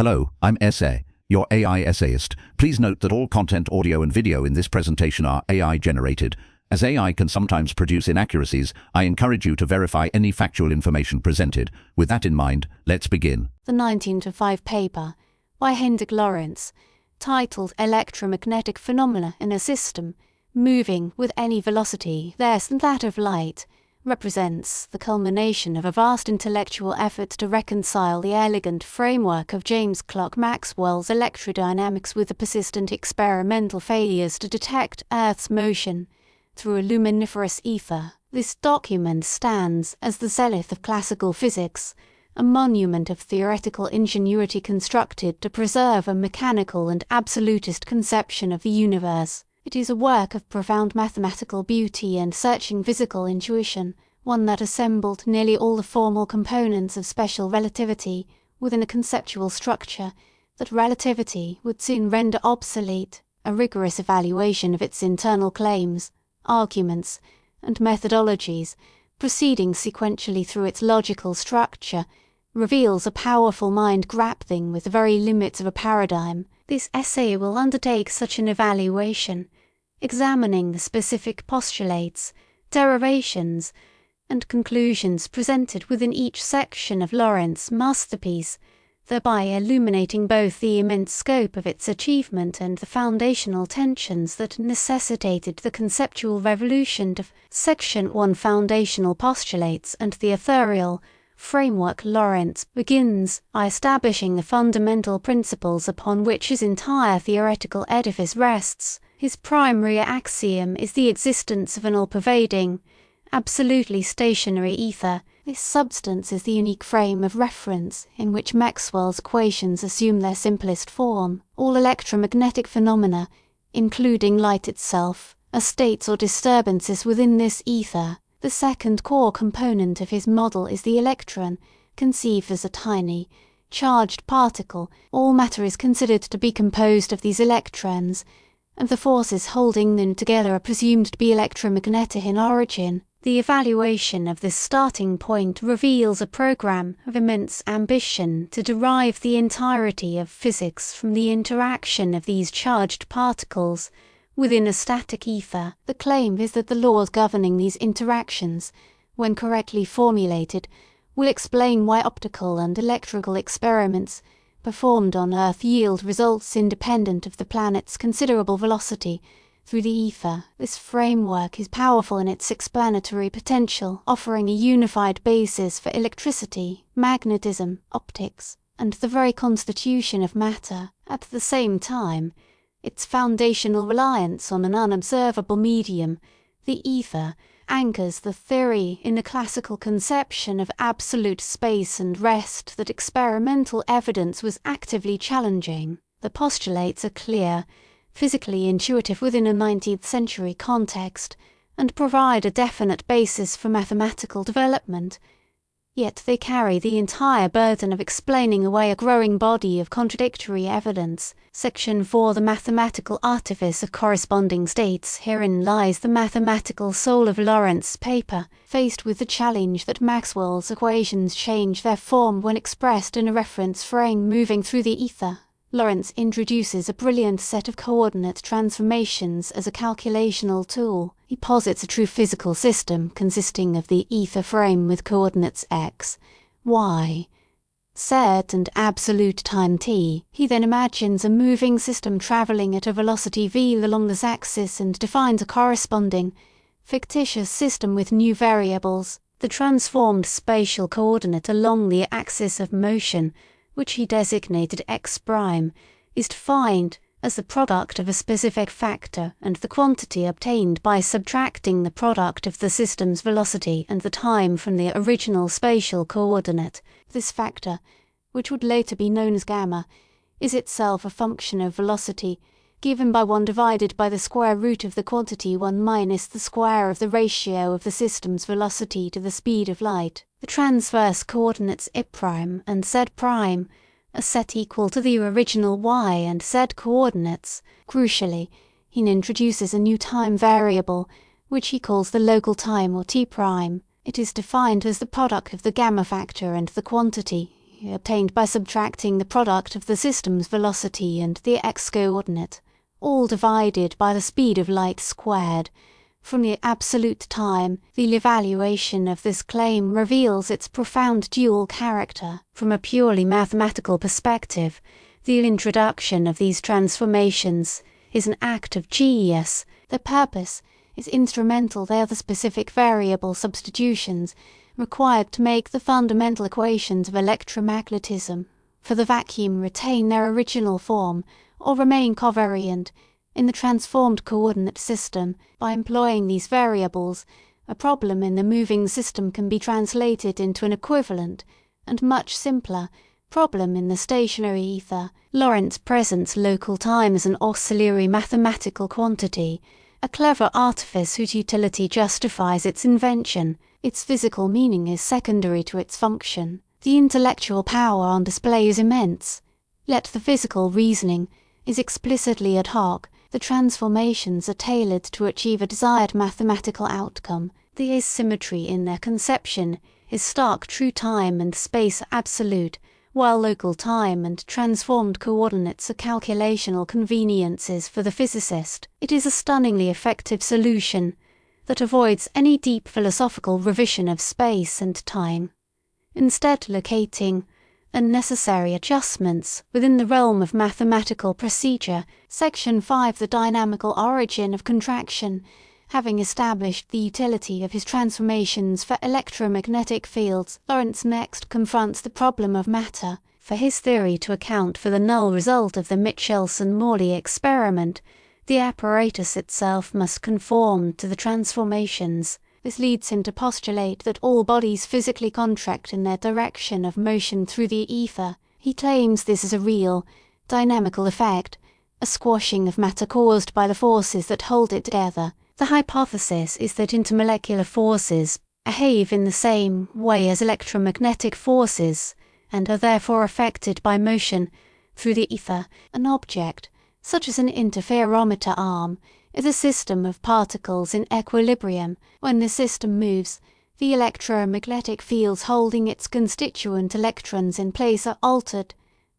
Hello, I'm Essay, your AI essayist. Please note that all content, audio and video in this presentation are AI generated. As AI can sometimes produce inaccuracies, I encourage you to verify any factual information presented. With that in mind, let's begin. The 19-5 paper by Hendrik Lorentz, titled Electromagnetic Phenomena in a System Moving with Any Velocity Less than that of Light, represents the culmination of a vast intellectual effort to reconcile the elegant framework of James Clerk Maxwell's electrodynamics with the persistent experimental failures to detect Earth's motion through a luminiferous ether. This document stands as the zenith of classical physics, a monument of theoretical ingenuity constructed to preserve a mechanical and absolutist conception of the universe. It is a work of profound mathematical beauty and searching physical intuition, one that assembled nearly all the formal components of special relativity within a conceptual structure that relativity would soon render obsolete. A rigorous evaluation of its internal claims, arguments, and methodologies, proceeding sequentially through its logical structure, reveals a powerful mind grappling with the very limits of a paradigm. This essay will undertake such an evaluation, examining the specific postulates, derivations, and conclusions presented within each section of Lorentz's masterpiece, thereby illuminating both the immense scope of its achievement and the foundational tensions that necessitated the conceptual revolution of Section 1 foundational postulates and the ethereal framework. Lorentz begins by establishing the fundamental principles upon which his entire theoretical edifice rests. His primary axiom is the existence of an all-pervading, absolutely stationary ether. This substance is the unique frame of reference in which Maxwell's equations assume their simplest form. All electromagnetic phenomena, including light itself, are states or disturbances within this ether. The second core component of his model is the electron, conceived as a tiny, charged particle. All matter is considered to be composed of these electrons, and the forces holding them together are presumed to be electromagnetic in origin. The evaluation of this starting point reveals a program of immense ambition to derive the entirety of physics from the interaction of these charged particles within a static ether. The claim is that the laws governing these interactions, when correctly formulated, will explain why optical and electrical experiments performed on Earth yield results independent of the planet's considerable velocity through the ether. This framework is powerful in its explanatory potential, offering a unified basis for electricity, magnetism, optics, and the very constitution of matter. At the same time, its foundational reliance on an unobservable medium, the ether, anchors the theory in a classical conception of absolute space and rest that experimental evidence was actively challenging. The postulates are clear, physically intuitive within a 19th century context, and provide a definite basis for mathematical development. Yet they carry the entire burden of explaining away a growing body of contradictory evidence. Section 4, the mathematical artifice of corresponding states. Herein lies the mathematical soul of Lorentz's paper. Faced with the challenge that Maxwell's equations change their form when expressed in a reference frame moving through the ether, Lorentz introduces a brilliant set of coordinate transformations as a calculational tool. He posits a true physical system consisting of the ether frame with coordinates x, y, z and absolute time t. He then imagines a moving system travelling at a velocity v along this axis and defines a corresponding, fictitious system with new variables. The transformed spatial coordinate along the axis of motion, which he designated x prime, is defined as the product of a specific factor and the quantity obtained by subtracting the product of the system's velocity and the time from the original spatial coordinate. This factor, which would later be known as gamma, is itself a function of velocity, given by 1 divided by the square root of the quantity 1 minus the square of the ratio of the system's velocity to the speed of light. The transverse coordinates I' and Z' are set equal to the original y and z coordinates. Crucially, he introduces a new time variable, which he calls the local time or t'. It is defined as the product of the gamma factor and the quantity, obtained by subtracting the product of the system's velocity and the x-coordinate, all divided by the speed of light squared, from the absolute time. The evaluation of this claim reveals its profound dual character. From a purely mathematical perspective, the introduction of these transformations is an act of genius. The purpose is instrumental. They are the specific variable substitutions required to make the fundamental equations of electromagnetism for the vacuum retain their original form or remain covariant in the transformed coordinate system. By employing these variables, a problem in the moving system can be translated into an equivalent and much simpler problem in the stationary ether. Lorentz presents local time as an auxiliary mathematical quantity, a clever artifice whose utility justifies its invention. Its physical meaning is secondary to its function. The intellectual power on display is immense. Yet the physical reasoning is explicitly ad hoc. The transformations are tailored to achieve a desired mathematical outcome. The asymmetry in their conception is stark. True time and space are absolute, while local time and transformed coordinates are calculational conveniences for the physicist. It is a stunningly effective solution that avoids any deep philosophical revision of space and time, instead locating unnecessary adjustments within the realm of mathematical procedure. Section 5. The dynamical origin of contraction. Having established the utility of his transformations for electromagnetic fields, Lorentz next confronts the problem of matter. For his theory to account for the null result of the Michelson-Morley experiment, the apparatus itself must conform to the transformations. This leads him to postulate that all bodies physically contract in their direction of motion through the ether. He claims this is a real, dynamical effect, a squashing of matter caused by the forces that hold it together. The hypothesis is that intermolecular forces behave in the same way as electromagnetic forces and are therefore affected by motion through the ether. An object, such as an interferometer arm, is a system of particles in equilibrium. When the system moves, the electromagnetic fields holding its constituent electrons in place are altered,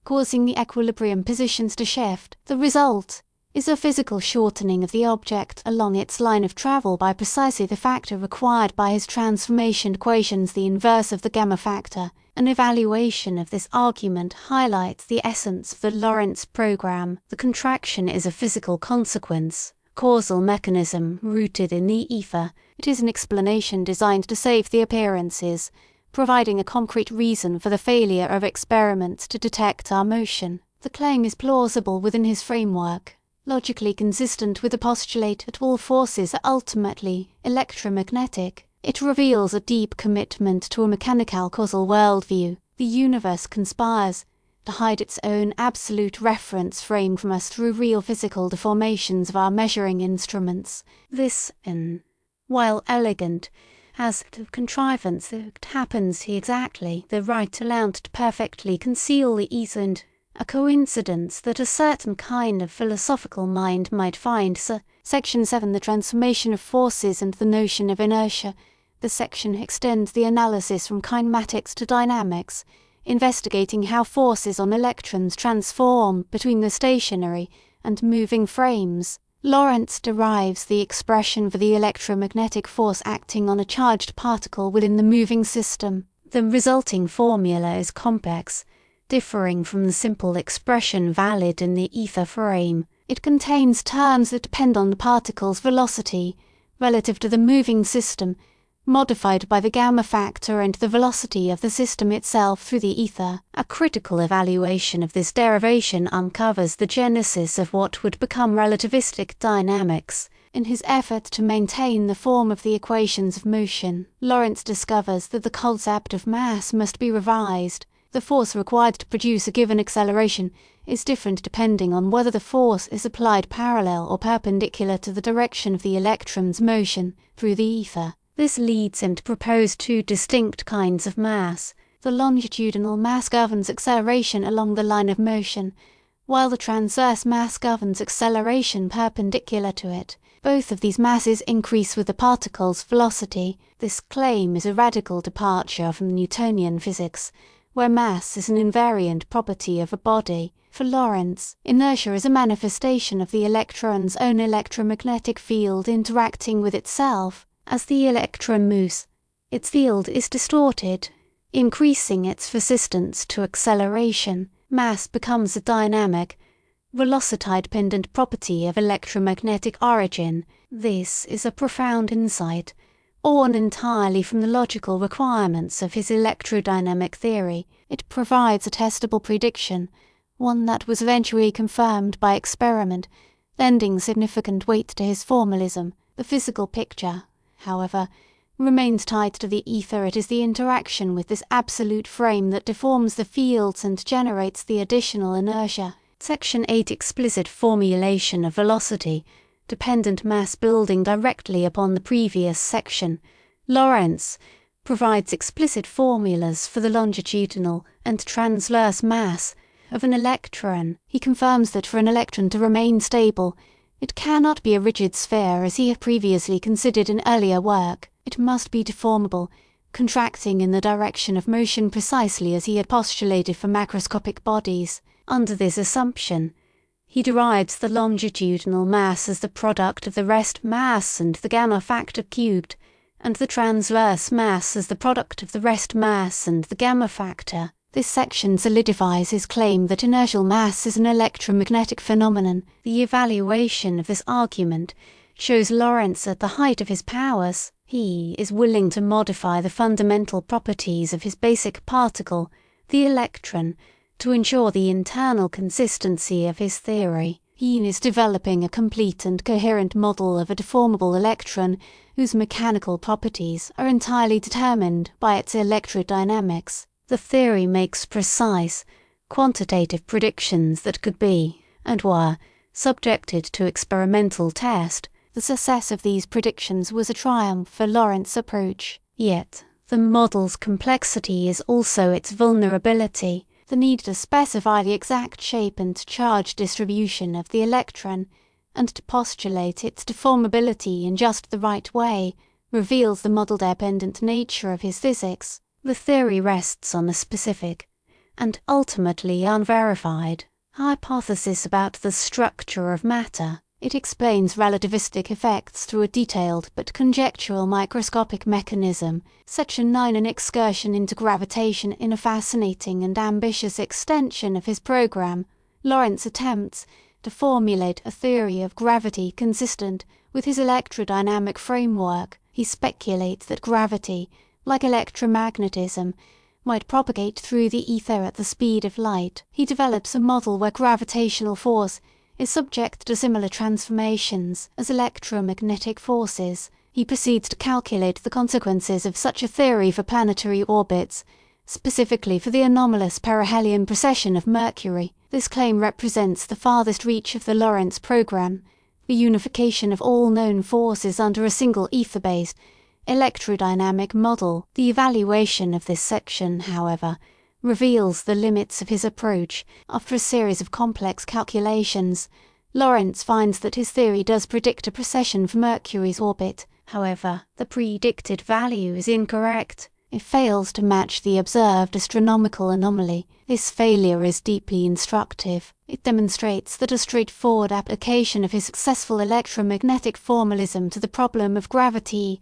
causing the equilibrium positions to shift. The result is a physical shortening of the object along its line of travel by precisely the factor required by his transformation equations, the inverse of the gamma factor. An evaluation of this argument highlights the essence of the Lorentz program. The contraction is a physical consequence, causal mechanism rooted in the ether. It is an explanation designed to save the appearances, providing a concrete reason for the failure of experiments to detect our motion. The claim is plausible within his framework, logically consistent with the postulate that all forces are ultimately electromagnetic. It reveals a deep commitment to a mechanical causal worldview. The universe conspires to hide its own absolute reference frame from us through real physical deformations of our measuring instruments. This, while elegant, has the contrivance that happens exactly the right allowed to perfectly conceal the ether, and a coincidence that a certain kind of philosophical mind might find. Section 7. The transformation of forces and the notion of inertia. The section extends the analysis from kinematics to dynamics, investigating how forces on electrons transform between the stationary and moving frames. Lorentz derives the expression for the electromagnetic force acting on a charged particle within the moving system. The resulting formula is complex, differing from the simple expression valid in the ether frame. It contains terms that depend on the particle's velocity relative to the moving system, modified by the gamma factor and the velocity of the system itself through the ether. A critical evaluation of this derivation uncovers the genesis of what would become relativistic dynamics. In his effort to maintain the form of the equations of motion, Lorentz discovers that the concept of mass must be revised. The force required to produce a given acceleration is different depending on whether the force is applied parallel or perpendicular to the direction of the electron's motion through the ether. This leads him to propose two distinct kinds of mass. The longitudinal mass governs acceleration along the line of motion, while the transverse mass governs acceleration perpendicular to it. Both of these masses increase with the particle's velocity. This claim is a radical departure from Newtonian physics, where mass is an invariant property of a body. For Lorentz, inertia is a manifestation of the electron's own electromagnetic field interacting with itself. As the electron moves, its field is distorted, increasing its resistance to acceleration. Mass becomes a dynamic, velocity-dependent property of electromagnetic origin. This is a profound insight, born entirely from the logical requirements of his electrodynamic theory. It provides a testable prediction, one that was eventually confirmed by experiment, lending significant weight to his formalism. The physical picture, however, remains tied to the ether. It is the interaction with this absolute frame that deforms the fields and generates the additional inertia. Section 8 explicit formulation of velocity, dependent mass building directly upon the previous section. Lorentz provides explicit formulas for the longitudinal and transverse mass of an electron. He confirms that for an electron to remain stable, it cannot be a rigid sphere as he had previously considered in earlier work. It must be deformable, contracting in the direction of motion precisely as he had postulated for macroscopic bodies. Under this assumption, he derives the longitudinal mass as the product of the rest mass and the gamma factor cubed, and the transverse mass as the product of the rest mass and the gamma factor. This section solidifies his claim that inertial mass is an electromagnetic phenomenon. The evaluation of this argument shows Lorentz at the height of his powers. He is willing to modify the fundamental properties of his basic particle, the electron, to ensure the internal consistency of his theory. He is developing a complete and coherent model of a deformable electron whose mechanical properties are entirely determined by its electrodynamics. The theory makes precise, quantitative predictions that could be, and were, subjected to experimental test. The success of these predictions was a triumph for Lorentz's approach. Yet, the model's complexity is also its vulnerability. The need to specify the exact shape and charge distribution of the electron, and to postulate its deformability in just the right way, reveals the model-dependent nature of his physics. The theory rests on a specific, and ultimately unverified, hypothesis about the structure of matter. It explains relativistic effects through a detailed but conjectural microscopic mechanism. Section 9 an excursion into gravitation in a fascinating and ambitious extension of his program. Lorentz attempts to formulate a theory of gravity consistent with his electrodynamic framework. He speculates that gravity, like electromagnetism, might propagate through the ether at the speed of light. He develops a model where gravitational force is subject to similar transformations as electromagnetic forces. He proceeds to calculate the consequences of such a theory for planetary orbits, specifically for the anomalous perihelion precession of Mercury. This claim represents the farthest reach of the Lorentz program, the unification of all known forces under a single ether-based, electrodynamic model. The evaluation of this section, however, reveals the limits of his approach. After a series of complex calculations, Lorentz finds that his theory does predict a precession for Mercury's orbit. However, the predicted value is incorrect. It fails to match the observed astronomical anomaly. This failure is deeply instructive. It demonstrates that a straightforward application of his successful electromagnetic formalism to the problem of gravity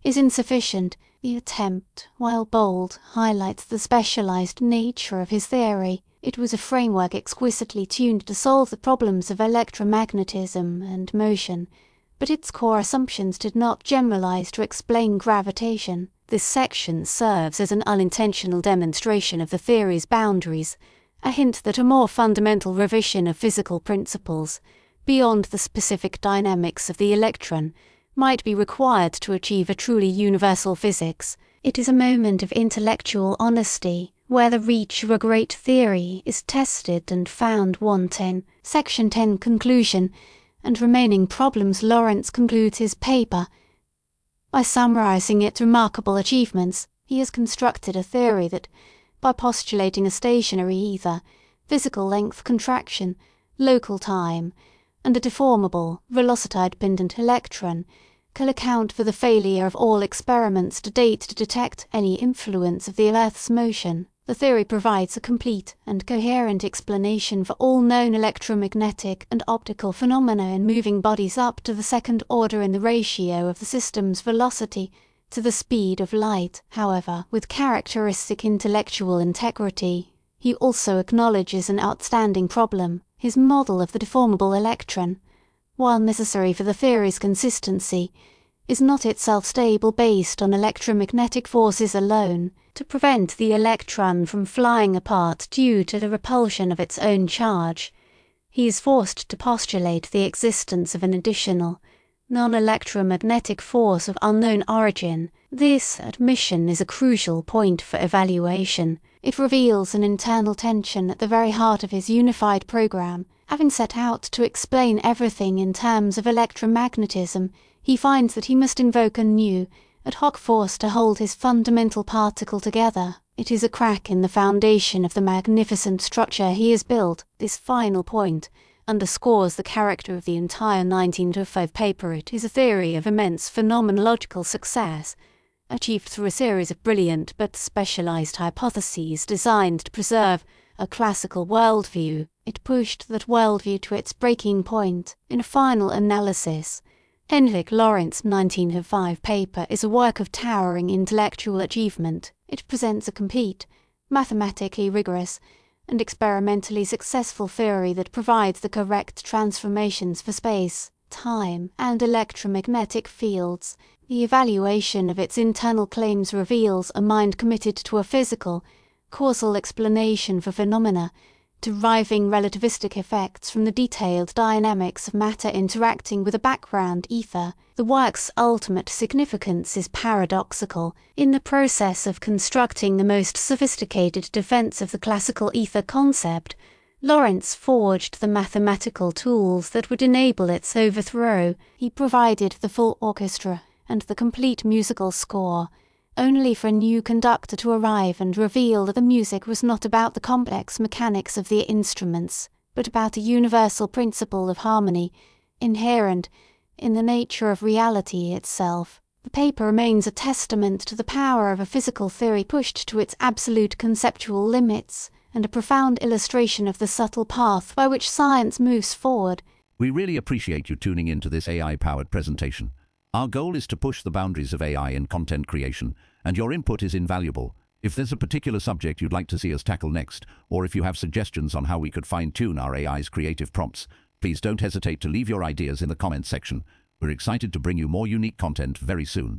is insufficient. The attempt, while bold, highlights the specialized nature of his theory. It was a framework exquisitely tuned to solve the problems of electromagnetism and motion, but its core assumptions did not generalize to explain gravitation. This section serves as an unintentional demonstration of the theory's boundaries, a hint that a more fundamental revision of physical principles, beyond the specific dynamics of the electron, might be required to achieve a truly universal physics. It is a moment of intellectual honesty, where the reach of a great theory is tested and found wanting. Section 10 conclusion and remaining problems. Lorentz concludes his paper by summarizing its remarkable achievements. He has constructed a theory that, by postulating a stationary ether, physical length contraction, local time, and a deformable, velocity-dependent electron, can account for the failure of all experiments to date to detect any influence of the Earth's motion. The theory provides a complete and coherent explanation for all known electromagnetic and optical phenomena in moving bodies up to the second order in the ratio of the system's velocity to the speed of light. However, with characteristic intellectual integrity, he also acknowledges an outstanding problem: his model of the deformable electron, while necessary for the theory's consistency, is not itself stable based on electromagnetic forces alone. To prevent the electron from flying apart due to the repulsion of its own charge, he is forced to postulate the existence of an additional, non-electromagnetic force of unknown origin. This admission is a crucial point for evaluation. It reveals an internal tension at the very heart of his unified program. Having set out to explain everything in terms of electromagnetism, he finds that he must invoke a new, ad hoc force to hold his fundamental particle together. It is a crack in the foundation of the magnificent structure he has built. This final point underscores the character of the entire 1905 paper. It is a theory of immense phenomenological success, achieved through a series of brilliant but specialized hypotheses designed to preserve a classical worldview. It pushed that worldview to its breaking point. In a final analysis, Hendrik Lorentz' 1905 paper is a work of towering intellectual achievement. It presents a complete, mathematically rigorous, and experimentally successful theory that provides the correct transformations for space, time, and electromagnetic fields. The evaluation of its internal claims reveals a mind committed to a physical, causal explanation for phenomena, deriving relativistic effects from the detailed dynamics of matter interacting with a background ether. The work's ultimate significance is paradoxical. In the process of constructing the most sophisticated defense of the classical ether concept, Lorentz forged the mathematical tools that would enable its overthrow. He provided the full orchestra and the complete musical score, only for a new conductor to arrive and reveal that the music was not about the complex mechanics of the instruments, but about a universal principle of harmony, inherent in the nature of reality itself. The paper remains a testament to the power of a physical theory pushed to its absolute conceptual limits, and a profound illustration of the subtle path by which science moves forward. We really appreciate you tuning into this AI-powered presentation. Our goal is to push the boundaries of AI in content creation, and your input is invaluable. If there's a particular subject you'd like to see us tackle next, or if you have suggestions on how we could fine-tune our AI's creative prompts, please don't hesitate to leave your ideas in the comments section. We're excited to bring you more unique content very soon.